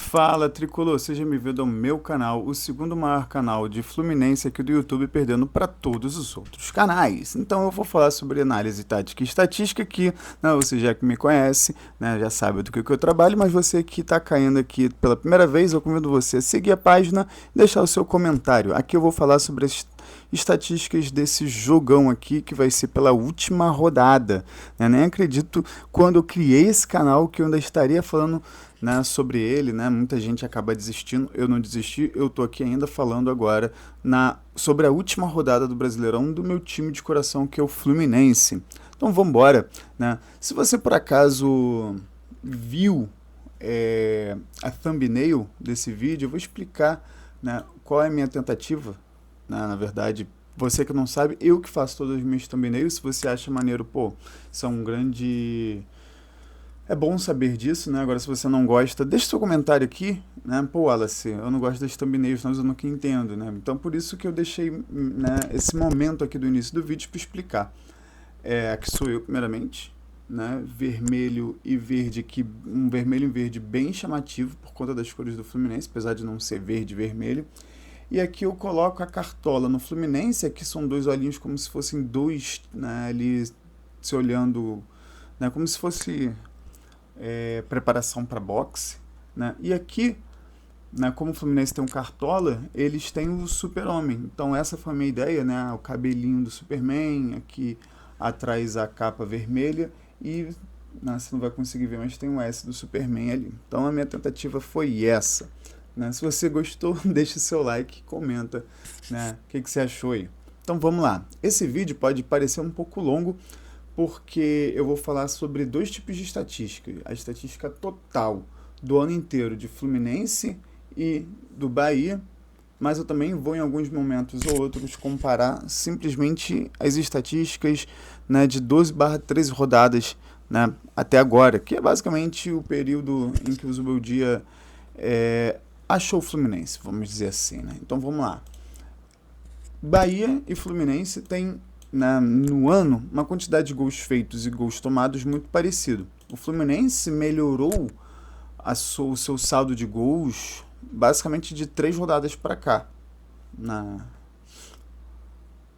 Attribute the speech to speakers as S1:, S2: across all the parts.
S1: Fala, Tricolor, seja bem-vindo ao meu canal, o segundo maior canal de Fluminense aqui do YouTube, perdendo para todos os outros canais. Então eu vou falar sobre análise tática e estatística aqui, né, você já que me conhece, né, já sabe do que eu trabalho, mas você que está caindo aqui pela primeira vez, eu convido você a seguir a página e deixar o seu comentário. Aqui eu vou falar sobre as estatísticas desse jogão aqui, que vai ser pela última rodada, né? Nem acredito quando eu criei esse canal que eu ainda estaria falando, né, sobre ele, né? Muita gente acaba desistindo, eu não desisti, eu tô aqui ainda falando agora sobre a última rodada do Brasileirão do meu time de coração, que é o Fluminense. Então vamos embora, né? Se você por acaso viu a thumbnail desse vídeo, eu vou explicar, né, qual é a minha tentativa, né? Na verdade, você que não sabe, eu que faço todas as minhas thumbnails. Se você acha maneiro, pô, isso é um grande... É bom saber disso, né? Agora, se você não gosta, deixa seu comentário aqui, né? Pô, Wallace, eu não gosto das thumbnails, mas eu nunca entendo, né? Então, por isso que eu deixei, né, esse momento aqui do início do vídeo para explicar. Aqui sou eu, primeiramente, né? Vermelho e verde aqui, um vermelho e verde bem chamativo por conta das cores do Fluminense, apesar de não ser verde e vermelho. E aqui eu coloco a cartola no Fluminense, aqui são dois olhinhos como se fossem dois, né, ali se olhando, né, como se fosse preparação para boxe, né? E aqui, né, como o Fluminense tem um cartola, eles têm o Super-Homem. Então essa foi a minha ideia, né? O cabelinho do Superman, aqui atrás a capa vermelha e, né, você não vai conseguir ver, mas tem um S do Superman ali. Então a minha tentativa foi essa, né? Se você gostou, deixa o seu like, comenta, né, o que você achou aí. Então vamos lá. Esse vídeo pode parecer um pouco longo, porque eu vou falar sobre dois tipos de estatística. A estatística total do ano inteiro de Fluminense e do Bahia, mas eu também vou em alguns momentos ou outros comparar simplesmente as estatísticas, né, de 12/13 rodadas, né, até agora, que é basicamente o período em que o Zubeldia achou o Fluminense, vamos dizer assim, né? Então vamos lá. Bahia e Fluminense têm, no ano, uma quantidade de gols feitos e gols tomados muito parecido. O Fluminense melhorou o seu saldo de gols basicamente de 3 rodadas para cá.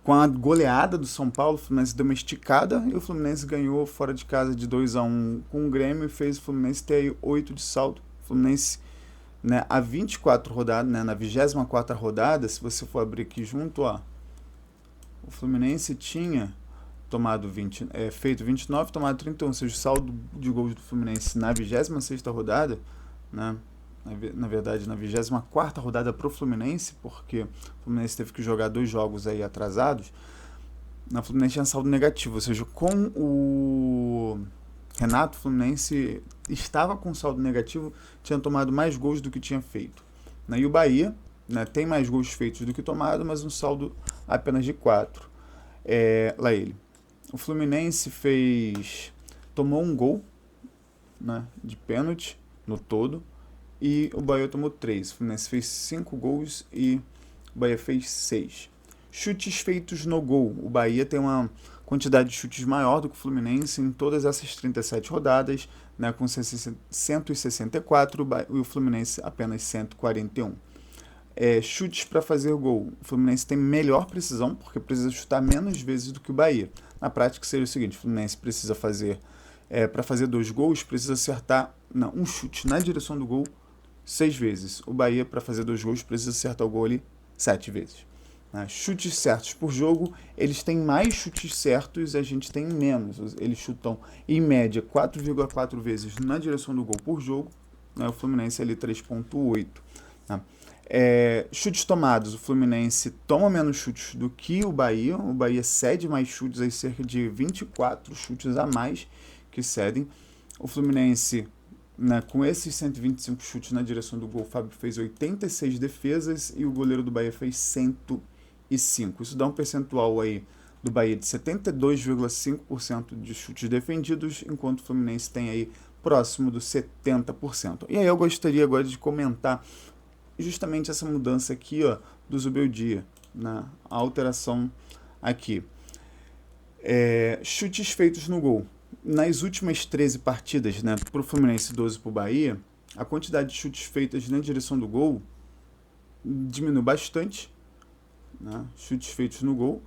S1: Com a goleada do São Paulo, o Fluminense deu uma esticada e o Fluminense ganhou fora de casa de 2-1 com o Grêmio e fez o Fluminense ter aí 8 de saldo. O Fluminense, né, a 24 rodadas, né, na 24ª rodada, se você for abrir aqui junto, ó, o Fluminense tinha feito 29, tomado 31, ou seja, o saldo de gols do Fluminense na 26ª rodada, né, na verdade na 24ª rodada pro Fluminense, porque o Fluminense teve que jogar 2 jogos aí atrasados, na Fluminense tinha saldo negativo, ou seja, com o Renato, o Fluminense estava com saldo negativo, tinha tomado mais gols do que tinha feito. E o Bahia, né, tem mais gols feitos do que tomado, mas um saldo apenas de 4. Lá ele. O Fluminense tomou um gol, né, de pênalti no todo, e o Bahia tomou 3. O Fluminense fez 5 gols e o Bahia fez 6. Chutes feitos no gol. O Bahia tem uma quantidade de chutes maior do que o Fluminense em todas essas 37 rodadas, né, com 164, e o Fluminense apenas 141. Chutes para fazer gol. O Fluminense tem melhor precisão, porque precisa chutar menos vezes do que o Bahia. Na prática seria o seguinte: o Fluminense precisa fazer, para fazer 2 gols, precisa acertar um chute na direção do gol 6 vezes. O Bahia, para fazer 2 gols, precisa acertar o gol ali 7 vezes. Chutes certos por jogo, eles têm mais chutes certos, a gente tem menos. Eles chutam, em média, 4,4 vezes na direção do gol por jogo, né? O Fluminense ali 3,8. Chutes tomados, o Fluminense toma menos chutes do que o Bahia cede mais chutes, aí cerca de 24 chutes a mais que cedem. O Fluminense, né, com esses 125 chutes na direção do gol, o Fábio fez 86 defesas e o goleiro do Bahia fez 105. Isso dá um percentual aí do Bahia de 72,5% de chutes defendidos, enquanto o Fluminense tem aí próximo dos 70%. E aí eu gostaria agora de comentar justamente essa mudança aqui, ó, do Zubeldia, né? A alteração aqui. Chutes feitos no gol. Nas últimas 13 partidas, né, para o Fluminense e 12 para o Bahia, a quantidade de chutes feitas na direção do gol diminuiu bastante, né? Chutes feitos no gol.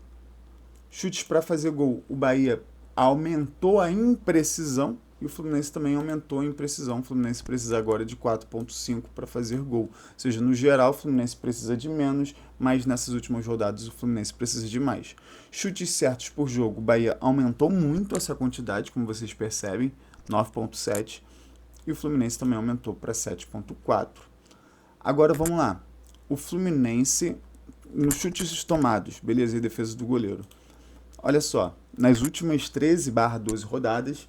S1: Chutes para fazer gol, o Bahia aumentou a imprecisão e o Fluminense também aumentou a imprecisão. O Fluminense precisa agora de 4,5 para fazer gol. Ou seja, no geral, o Fluminense precisa de menos, mas nessas últimas rodadas o Fluminense precisa de mais. Chutes certos por jogo, o Bahia aumentou muito essa quantidade, como vocês percebem, 9,7. E o Fluminense também aumentou para 7,4. Agora vamos lá. O Fluminense, nos chutes tomados, beleza, e defesa do goleiro. Olha só, nas últimas 13/12 rodadas,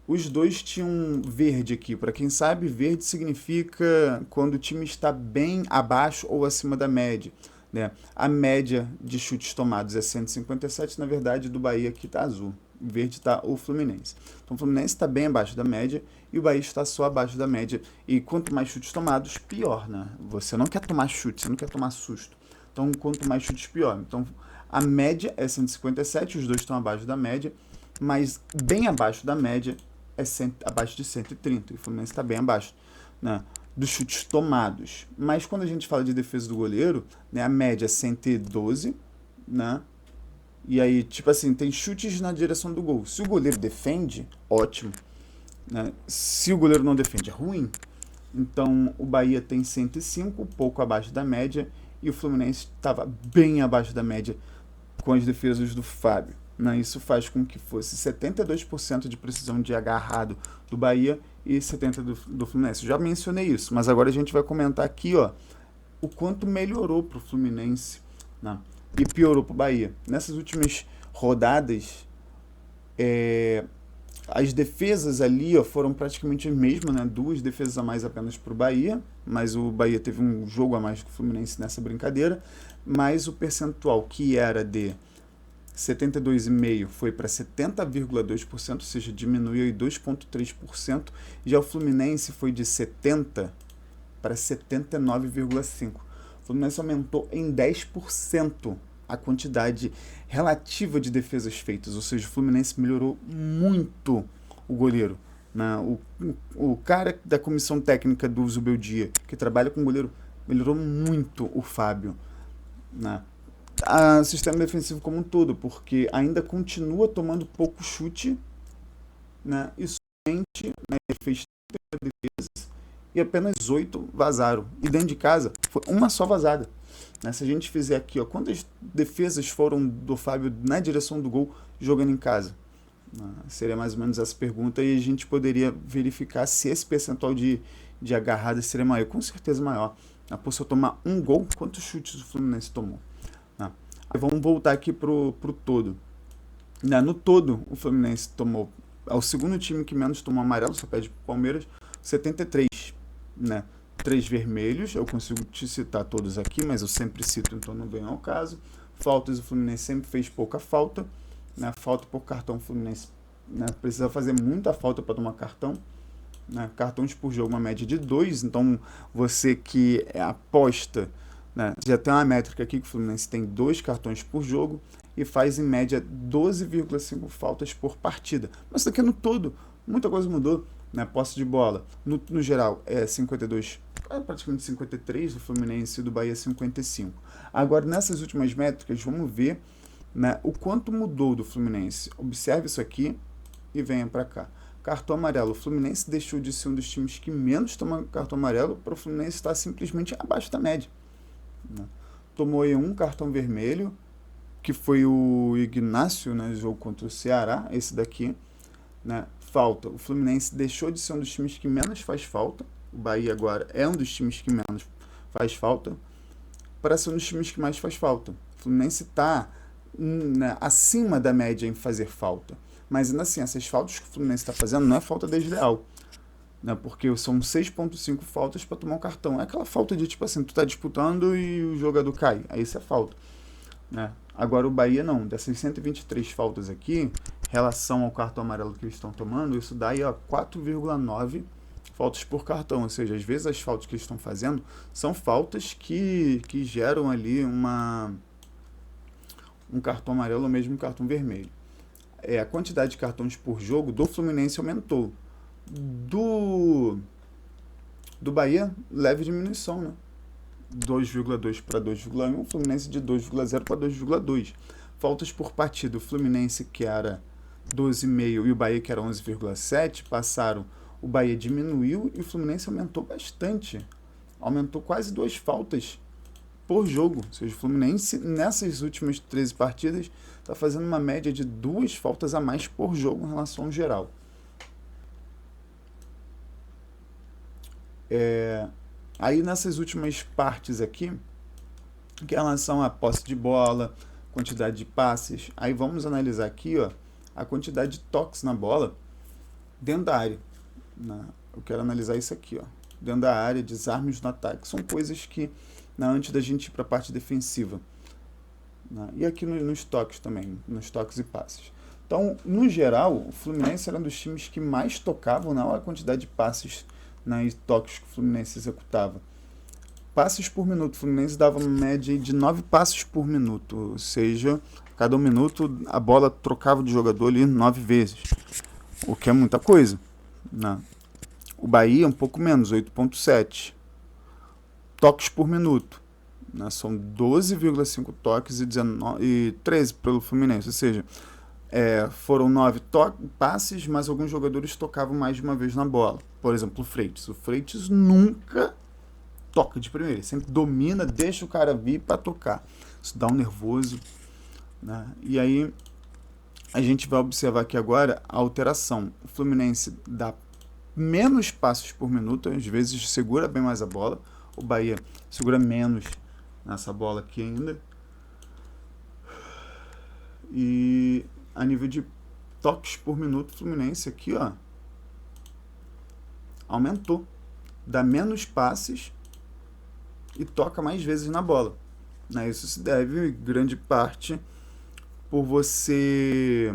S1: os dois tinham verde aqui. Para quem sabe, verde significa quando o time está bem abaixo ou acima da média, né? A média de chutes tomados é 157, na verdade, do Bahia aqui está azul. Verde está o Fluminense. Então o Fluminense está bem abaixo da média e o Bahia está só abaixo da média. E quanto mais chutes tomados, pior, né? Você não quer tomar chute, você não quer tomar susto. Então quanto mais chutes, pior. Então a média é 157, os dois estão abaixo da média, mas bem abaixo da média é abaixo de 130. E o Fluminense está bem abaixo, né, dos chutes tomados. Mas quando a gente fala de defesa do goleiro, né, a média é 112, né? E aí, tipo assim, tem chutes na direção do gol. Se o goleiro defende, ótimo, né? Se o goleiro não defende, é ruim. Então, o Bahia tem 105, pouco abaixo da média, e o Fluminense estava bem abaixo da média com as defesas do Fábio, né? Isso faz com que fosse 72% de precisão de agarrado do Bahia e 70% do Fluminense. Já mencionei isso, mas agora a gente vai comentar aqui, ó, o quanto melhorou para o Fluminense, né, e piorou para o Bahia. Nessas últimas rodadas, as defesas ali, ó, foram praticamente as mesmas, né? 2 defesas a mais apenas para o Bahia, mas o Bahia teve um jogo a mais que o Fluminense nessa brincadeira, mas o percentual que era de 72,5% foi para 70,2%, ou seja, diminuiu em 2,3%. Já o Fluminense foi de 70% para 79,5%. O Fluminense aumentou em 10% a quantidade relativa de defesas feitas, ou seja, o Fluminense melhorou muito o goleiro, né? O cara da comissão técnica do Zubeldia, que trabalha com o goleiro, melhorou muito o Fábio, né? O sistema defensivo como um todo, porque ainda continua tomando pouco chute, né? E somente, né, ele fez 30 defesas e apenas 8 vazaram. E dentro de casa foi uma só vazada. Né? Se a gente fizer aqui, ó, quantas defesas foram do Fábio na direção do gol jogando em casa? Seria mais ou menos essa pergunta e a gente poderia verificar se esse percentual de agarrada seria maior. Com certeza maior. Por se eu tomar um gol, quantos chutes o Fluminense tomou? Vamos voltar aqui pro todo. No todo, o Fluminense tomou, é o segundo time que menos tomou amarelo, só pede pro Palmeiras, 73, né? 3 vermelhos, eu consigo te citar todos aqui, mas eu sempre cito, então não vem ao caso. Faltas, o Fluminense sempre fez pouca falta, né? Falta por cartão, o Fluminense, né, precisa fazer muita falta para tomar cartão, né? Cartões por jogo, uma média de 2, então você que aposta, né, já tem uma métrica aqui que o Fluminense tem 2 cartões por jogo e faz em média 12,5 faltas por partida. Mas isso aqui é no todo, muita coisa mudou, né? Posse de bola, no geral, é 52, praticamente 53 do Fluminense e do Bahia 55. Agora, nessas últimas métricas, vamos ver, né, o quanto mudou do Fluminense. Observe isso aqui e venha para cá. Cartão amarelo. O Fluminense deixou de ser um dos times que menos toma cartão amarelo para o Fluminense estar simplesmente abaixo da média. Tomou aí um cartão vermelho, que foi o Ignácio, né, jogo contra o Ceará, esse daqui, né? Falta. O Fluminense deixou de ser um dos times que menos faz falta. O Bahia agora é um dos times que menos faz falta para ser um dos times que mais faz falta. O Fluminense está, né, acima da média em fazer falta. Mas ainda assim, essas faltas que o Fluminense está fazendo não é falta desleal, né? Porque são 6,5 faltas para tomar um cartão. É aquela falta de tipo assim, tu tá disputando e o jogador cai. Aí isso é falta, né? Agora o Bahia não. Dessas 123 faltas aqui, em relação ao cartão amarelo que eles estão tomando, isso dá aí 4,9 faltas por cartão. Ou seja, às vezes as faltas que eles estão fazendo são faltas que geram ali um cartão amarelo ou mesmo um cartão vermelho. A quantidade de cartões por jogo do Fluminense aumentou. Do Do Bahia, leve diminuição, né? 2,2 para 2,1, o Fluminense de 2,0 para 2,2. Faltas por partida, o Fluminense que era 12,5 e o Bahia que era 11,7 passaram. O Bahia diminuiu e o Fluminense aumentou bastante. Aumentou quase 2 faltas por jogo. Ou seja, o Fluminense nessas últimas 13 partidas está fazendo uma média de 2 faltas a mais por jogo em relação ao geral. Aí nessas últimas partes aqui, que em relação à posse de bola, quantidade de passes, aí vamos analisar aqui, ó, a quantidade de toques na bola dentro da área. Eu quero analisar isso aqui, ó, dentro da área, desarmes no ataque. São coisas que, antes da gente ir para a parte defensiva. E aqui nos toques também, nos toques e passes. Então, no geral, o Fluminense era um dos times que mais tocavam na quantidade de passes e toques que o Fluminense executava. Passes por minuto, o Fluminense dava uma média de 9 passes por minuto, ou seja, cada 1 minuto a bola trocava de jogador ali 9 vezes, o que é muita coisa. O Bahia um pouco menos, 8,7 toques por minuto, são 12,5 toques e 13 pelo Fluminense, ou seja, foram 9 passes, mas alguns jogadores tocavam mais de uma vez na bola. Por exemplo, o Freitas nunca toca de primeira, ele sempre domina, deixa o cara vir para tocar. Isso dá um nervoso, E aí a gente vai observar aqui agora a alteração. O Fluminense dá menos passos por minuto, às vezes segura bem mais a bola. O Bahia segura menos nessa bola aqui ainda. E a nível de toques por minuto, o Fluminense aqui, ó, aumentou. Dá menos passes e toca mais vezes na bola. Isso se deve, em grande parte, por você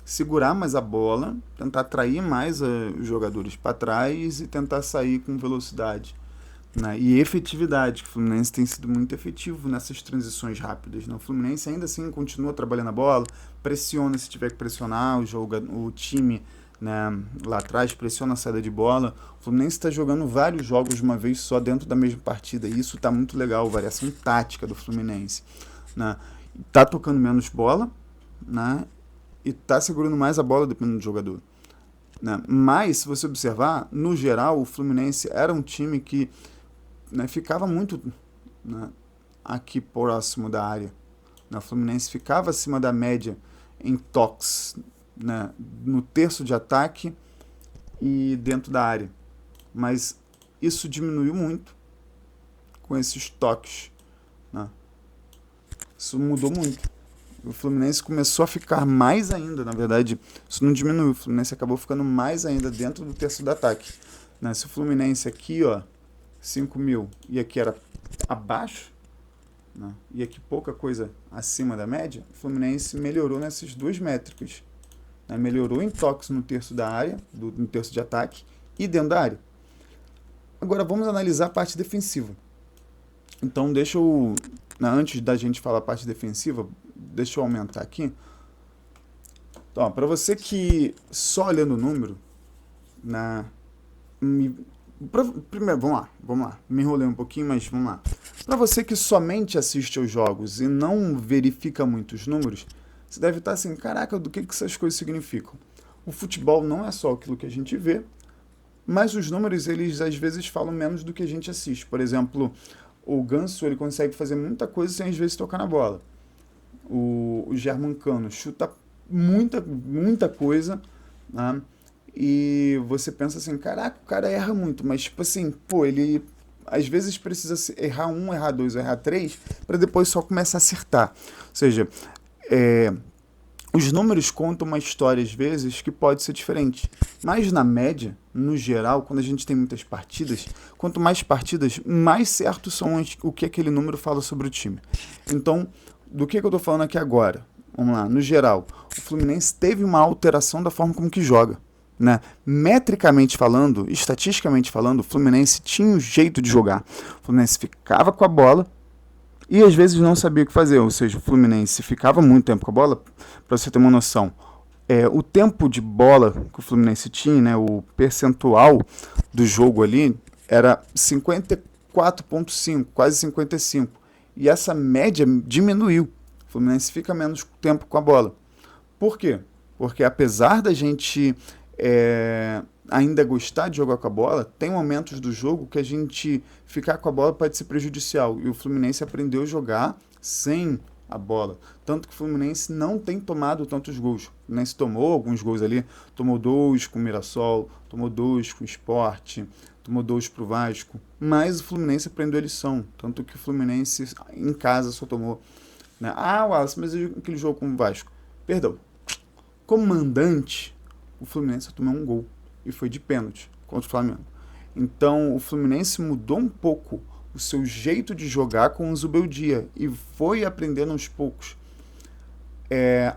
S1: segurar mais a bola, tentar atrair mais os jogadores para trás e tentar sair com velocidade. E efetividade, que o Fluminense tem sido muito efetivo nessas transições rápidas. O Fluminense ainda assim continua trabalhando a bola, pressiona se tiver que pressionar o time, lá atrás, pressiona a saída de bola. O Fluminense está jogando vários jogos de uma vez só dentro da mesma partida, e isso está muito legal, variação tática do Fluminense. Está tocando menos bola, e está segurando mais a bola dependendo do jogador. Mas, se você observar, no geral, o Fluminense era um time que ficava muito aqui próximo da área. O Fluminense ficava acima da média em toques, no terço de ataque e dentro da área. Mas isso diminuiu muito com esses toques. Isso mudou muito. O Fluminense começou a ficar mais ainda, na verdade, isso não diminuiu, o Fluminense acabou ficando mais ainda dentro do terço do ataque. Se o Fluminense aqui, ó, 5.000, e aqui era abaixo, e aqui pouca coisa acima da média, o Fluminense melhorou nessas duas métricas. Melhorou em toques no terço da área, no terço de ataque, e dentro da área. Agora vamos analisar a parte defensiva. Então deixa eu, antes da gente falar a parte defensiva, deixa eu aumentar aqui. Então, para você que só olhando o número, primeiro, vamos lá, me enrolei um pouquinho, mas vamos lá. Para você que somente assiste aos jogos e não verifica muitos números, você deve estar assim, caraca, do que essas coisas significam? O futebol não é só aquilo que a gente vê, mas os números, eles às vezes falam menos do que a gente assiste. Por exemplo, o Ganso, ele consegue fazer muita coisa sem às vezes tocar na bola. O Germancano chuta muita coisa, e você pensa assim, caraca, o cara erra muito, mas tipo assim, ele às vezes precisa errar 1, errar 2, errar 3, para depois só começar a acertar. Ou seja, os números contam uma história às vezes que pode ser diferente, mas na média, no geral, quando a gente tem muitas partidas, quanto mais partidas, mais certos são o que aquele número fala sobre o time. Então, do que eu estou falando aqui agora? Vamos lá, no geral, o Fluminense teve uma alteração da forma como que joga. Metricamente falando, estatisticamente falando, o Fluminense tinha um jeito de jogar. O Fluminense ficava com a bola e às vezes não sabia o que fazer. Ou seja, o Fluminense ficava muito tempo com a bola. Para você ter uma noção, o tempo de bola que o Fluminense tinha, o percentual do jogo ali, era 54,5, quase 55. E essa média diminuiu. O Fluminense fica menos tempo com a bola. Por quê? Porque apesar da gente ainda gostar de jogar com a bola, tem momentos do jogo que a gente ficar com a bola pode ser prejudicial. E o Fluminense aprendeu a jogar sem a bola. Tanto que o Fluminense não tem tomado tantos gols. O Fluminense tomou alguns gols ali, tomou 2 com o Mirassol, tomou 2 com o Sport, tomou 2 pro Vasco, mas o Fluminense aprendeu a lição. Tanto que o Fluminense em casa só tomou, né? Ah, Wallace, mas aquele jogo com o Vasco. Perdão. Como mandante, o Fluminense só tomou um gol. E foi de pênalti contra o Flamengo. Então, o Fluminense mudou um pouco o seu jeito de jogar com o Zubeldia e foi aprendendo aos poucos.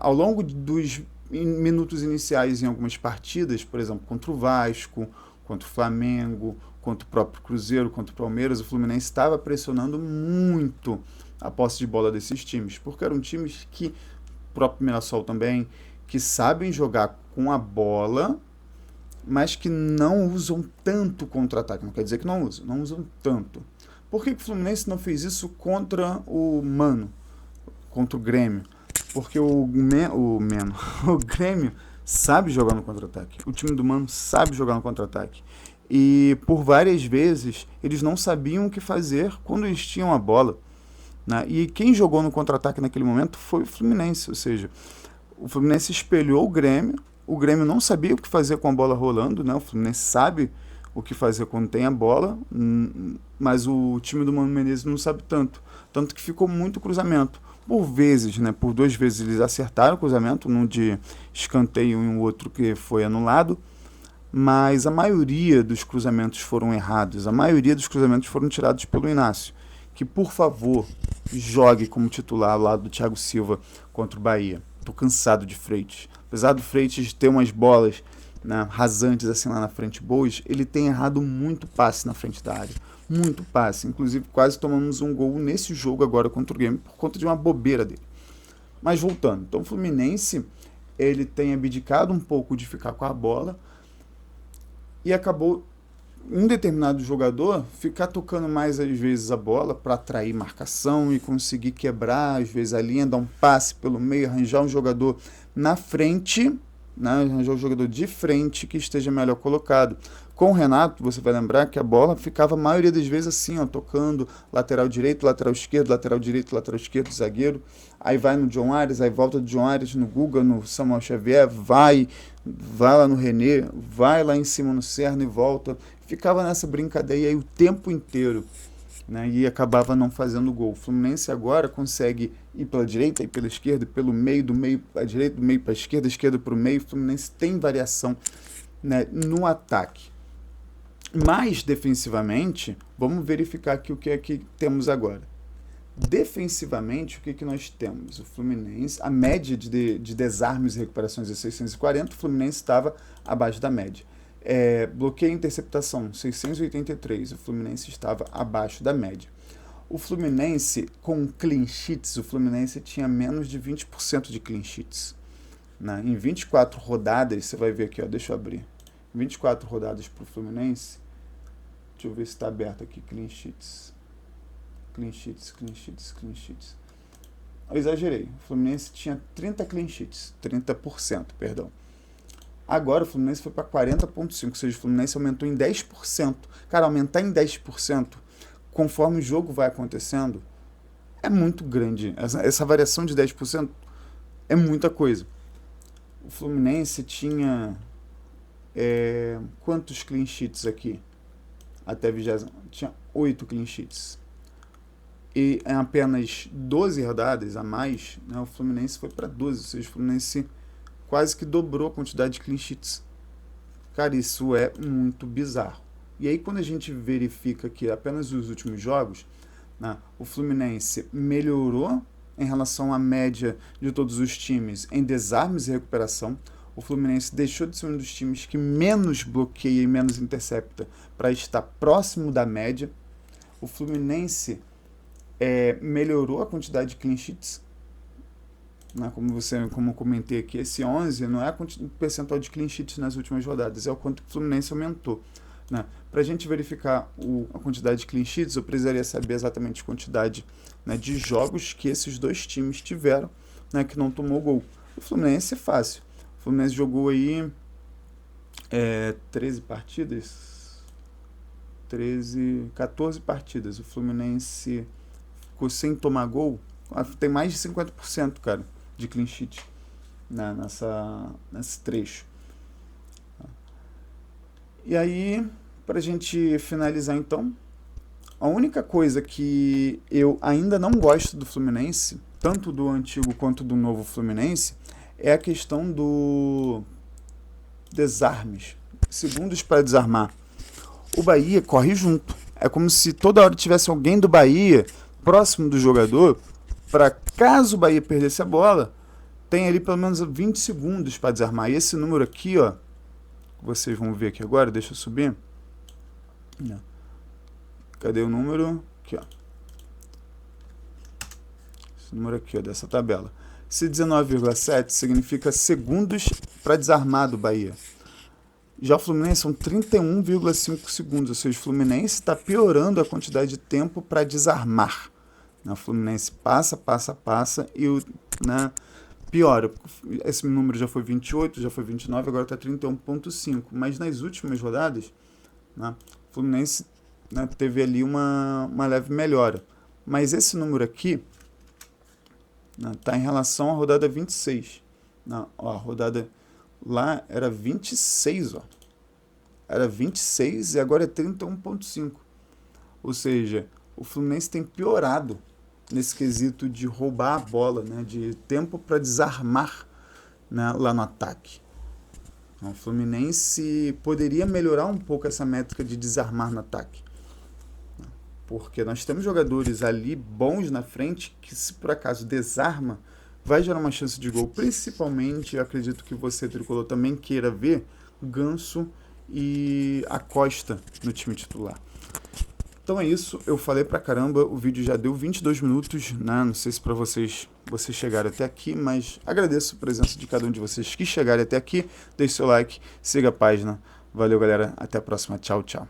S1: Ao longo dos minutos iniciais em algumas partidas, por exemplo, contra o Vasco, contra o Flamengo, contra o próprio Cruzeiro, contra o Palmeiras, o Fluminense estava pressionando muito a posse de bola desses times, porque eram times que, o próprio Mirassol também, que sabem jogar com a bola, mas que não usam tanto contra-ataque. Não quer dizer que não usam tanto. Por que o Fluminense não fez isso contra o Mano, contra o Grêmio? Porque o Grêmio sabe jogar no contra-ataque. O time do Mano sabe jogar no contra-ataque. E por várias vezes eles não sabiam o que fazer quando eles tinham a bola, né? E quem jogou no contra-ataque naquele momento foi o Fluminense. Ou seja, o Fluminense espelhou o Grêmio não sabia o que fazer com a bola rolando, né? O Fluminense sabe o que fazer quando tem a bola, mas o time do Mano Menezes não sabe tanto. Tanto que ficou muito cruzamento. Por vezes, né? Por 2 vezes eles acertaram o cruzamento, um de escanteio e um outro que foi anulado, mas a maioria dos cruzamentos foram errados, a maioria dos cruzamentos foram tirados pelo Inácio, que, por favor, jogue como titular ao lado do Thiago Silva contra o Bahia. Tô cansado de Freitas. Apesar do Freitas ter umas bolas, né, rasantes assim lá na frente boas, ele tem errado muito passe na frente da área. Muito passe. Inclusive, quase tomamos um gol nesse jogo agora contra o Grêmio por conta de uma bobeira dele. Mas voltando. Então o Fluminense, ele tem abdicado um pouco de ficar com a bola e acabou um determinado jogador ficar tocando mais às vezes a bola para atrair marcação e conseguir quebrar às vezes a linha, dar um passe pelo meio, arranjar um jogador na frente, né, arranjar um jogador de frente que esteja melhor colocado. Com o Renato, você vai lembrar que a bola ficava a maioria das vezes assim, ó, tocando lateral direito, lateral esquerdo, zagueiro, aí vai no John Ares, aí volta do John Ares no Guga, no Samuel Xavier, vai lá no René, vai lá em cima no Serno e volta. Ficava nessa brincadeira aí o tempo inteiro, né, e acabava não fazendo gol. O Fluminense agora consegue ir pela direita, ir pela esquerda, pelo meio, do meio para a direita, do meio para a esquerda para o meio. O Fluminense tem variação, né, no ataque. Mas, defensivamente, vamos verificar aqui o que é que temos agora. Defensivamente, o que, que nós temos? O Fluminense, a média de desarmes e recuperações é 640, o Fluminense estava abaixo da média. Bloqueio e interceptação, 683, o Fluminense estava abaixo da média. O Fluminense, com clean sheets, o Fluminense tinha menos de 20% de clean sheets. Né? Em 24 rodadas, você vai ver aqui, ó, deixa eu abrir. 24 rodadas para o Fluminense. Deixa eu ver se está aberto aqui, clean sheets. Clean sheets. Eu exagerei. O Fluminense tinha 30 clean sheets. 30%, perdão. Agora o Fluminense foi para 40,5%, ou seja, o Fluminense aumentou em 10%. Cara, aumentar em 10%, conforme o jogo vai acontecendo, é muito grande. Essa variação de 10% é muita coisa. O Fluminense tinha... quantos clean sheets aqui? Até 20 tinha 8 clean sheets. E em apenas 12 rodadas a mais, né, o Fluminense foi para 12, ou seja, o Fluminense quase que dobrou a quantidade de clean sheets. Cara, isso é muito bizarro. E aí quando a gente verifica que apenas os últimos jogos, né, o Fluminense melhorou em relação à média de todos os times em desarmes e recuperação. O Fluminense deixou de ser um dos times que menos bloqueia e menos intercepta para estar próximo da média. O Fluminense melhorou a quantidade de clean sheets. Né? Como eu comentei aqui, esse 11 não é o percentual de clean sheets nas últimas rodadas, é o quanto o Fluminense aumentou. né? Para a gente verificar a quantidade de clean sheets, eu precisaria saber exatamente a quantidade, né, de jogos que esses dois times tiveram, né, que não tomou gol. O Fluminense é fácil. O Fluminense jogou aí 13 partidas, 14 partidas. O Fluminense ficou sem tomar gol. Tem mais de 50%, cara, de clean sheet, né, nesse trecho. E aí, pra gente finalizar então, a única coisa que eu ainda não gosto do Fluminense, tanto do antigo quanto do novo Fluminense, é a questão do desarmes, segundos para desarmar. O Bahia corre junto. É como se toda hora tivesse alguém do Bahia próximo do jogador, para caso o Bahia perdesse a bola, tem ali pelo menos 20 segundos para desarmar. E esse número aqui, ó, vocês vão ver aqui agora, deixa eu subir. Cadê o número? Aqui, ó. Esse número aqui, ó, dessa tabela. Esse 19,7 significa segundos para desarmar do Bahia. Já o Fluminense são 31,5 segundos, ou seja, o Fluminense está piorando a quantidade de tempo para desarmar. O Fluminense passa e né, piora. Esse número já foi 28, já foi 29, agora está 31,5. Mas nas últimas rodadas, né, o Fluminense, né, teve ali uma leve melhora. Mas esse número aqui está em relação à rodada 26. Ó, a rodada lá era 26, ó. Era 26 e agora é 31,5. Ou seja, o Fluminense tem piorado nesse quesito de roubar a bola, né, de tempo para desarmar, né, lá no ataque. Então, o Fluminense poderia melhorar um pouco essa métrica de desarmar no ataque. Porque nós temos jogadores ali bons na frente que, se por acaso desarma, vai gerar uma chance de gol. Principalmente, eu acredito que você, tricolor, também queira ver Ganso e Acosta no time titular. Então é isso, eu falei pra caramba, o vídeo já deu 22 minutos, né? Não sei se pra vocês chegaram até aqui, mas agradeço a presença de cada um de vocês que chegaram até aqui. Deixe seu like, siga a página. Valeu, galera, até a próxima, tchau, tchau.